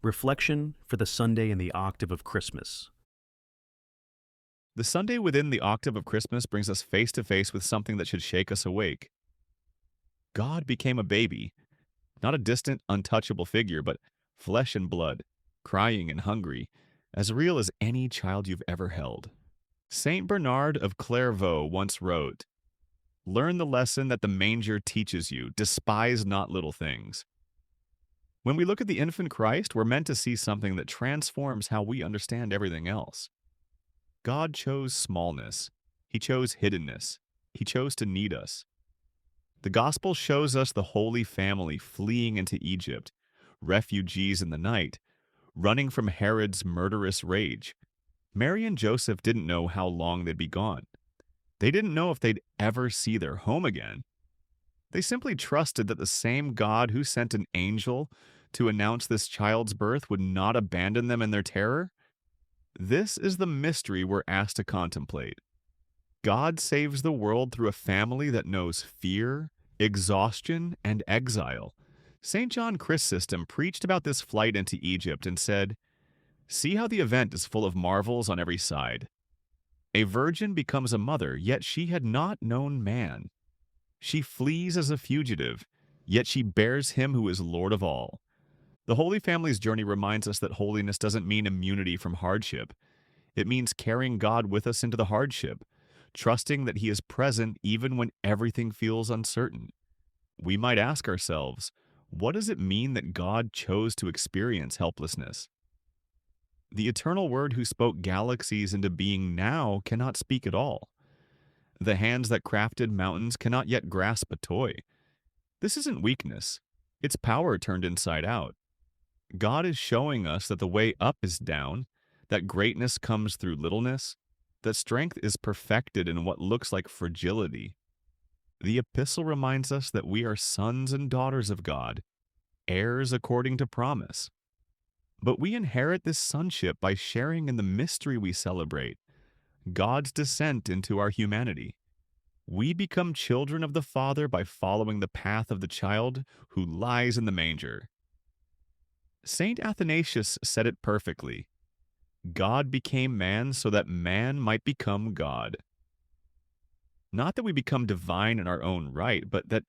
Reflection for the Sunday in the Octave of Christmas. The Sunday within the Octave of Christmas brings us face to face with something that should shake us awake. God became a baby, not a distant, untouchable figure, but flesh and blood, crying and hungry, as real as any child you've ever held. Saint Bernard of Clairvaux once wrote, "Learn the lesson that the manger teaches you, despise not little things." When we look at the infant Christ, we're meant to see something that transforms how we understand everything else. God chose smallness. He chose hiddenness. He chose to need us. The gospel shows us the Holy Family fleeing into Egypt, refugees in the night, running from Herod's murderous rage. Mary and Joseph didn't know how long they'd be gone. They didn't know if they'd ever see their home again. They simply trusted that the same God who sent an angel to announce this child's birth would not abandon them in their terror. This is the mystery we're asked to contemplate. God saves the world through a family that knows fear, exhaustion, and exile. St. John Chrysostom preached about this flight into Egypt and said, "See how the event is full of marvels on every side. A virgin becomes a mother, yet she had not known man. She flees as a fugitive, yet she bears him who is Lord of all." The Holy Family's journey reminds us that holiness doesn't mean immunity from hardship. It means carrying God with us into the hardship, trusting that He is present even when everything feels uncertain. We might ask ourselves, what does it mean that God chose to experience helplessness? The eternal Word who spoke galaxies into being now cannot speak at all. The hands that crafted mountains cannot yet grasp a toy. This isn't weakness. It's power turned inside out. God is showing us that the way up is down, that greatness comes through littleness, that strength is perfected in what looks like fragility. The epistle reminds us that we are sons and daughters of God, heirs according to promise. But we inherit this sonship by sharing in the mystery we celebrate, God's descent into our humanity. We become children of the Father by following the path of the child who lies in the manger. Saint Athanasius said it perfectly. God became man so that man might become God. Not that we become divine in our own right, but that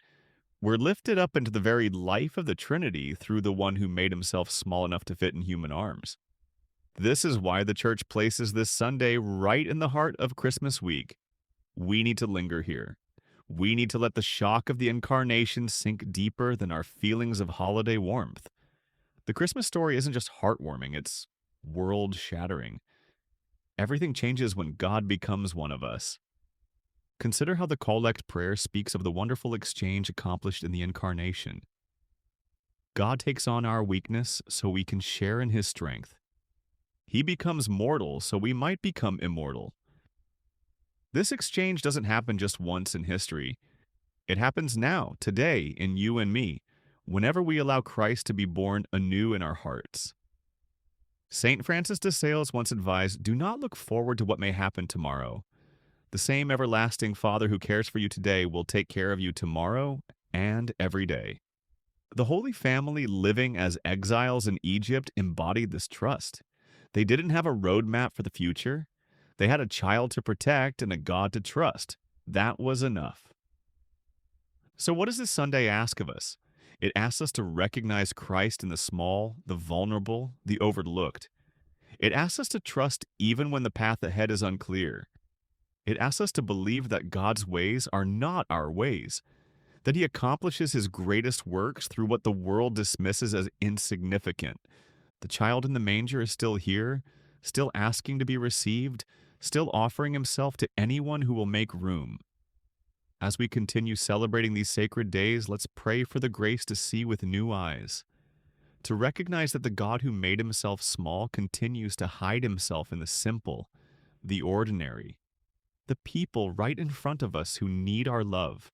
we're lifted up into the very life of the Trinity through the one who made himself small enough to fit in human arms. This is why the Church places this Sunday right in the heart of Christmas week. We need to linger here. We need to let the shock of the Incarnation sink deeper than our feelings of holiday warmth. The Christmas story isn't just heartwarming, it's world-shattering. Everything changes when God becomes one of us. Consider how the Collect prayer speaks of the wonderful exchange accomplished in the Incarnation. God takes on our weakness so we can share in His strength. He becomes mortal so we might become immortal. This exchange doesn't happen just once in history. It happens now, today, in you and me, whenever we allow Christ to be born anew in our hearts. St. Francis de Sales once advised, "Do not look forward to what may happen tomorrow. The same everlasting Father who cares for you today will take care of you tomorrow and every day." The Holy Family living as exiles in Egypt embodied this trust. They didn't have a roadmap for the future. They had a child to protect and a God to trust. That was enough. So what does this Sunday ask of us? It asks us to recognize Christ in the small, the vulnerable, the overlooked. It asks us to trust even when the path ahead is unclear. It asks us to believe that God's ways are not our ways, that He accomplishes His greatest works through what the world dismisses as insignificant. The child in the manger is still here, still asking to be received, still offering Himself to anyone who will make room. As we continue celebrating these sacred days, let's pray for the grace to see with new eyes, to recognize that the God who made Himself small continues to hide Himself in the simple, the ordinary, the people right in front of us who need our love.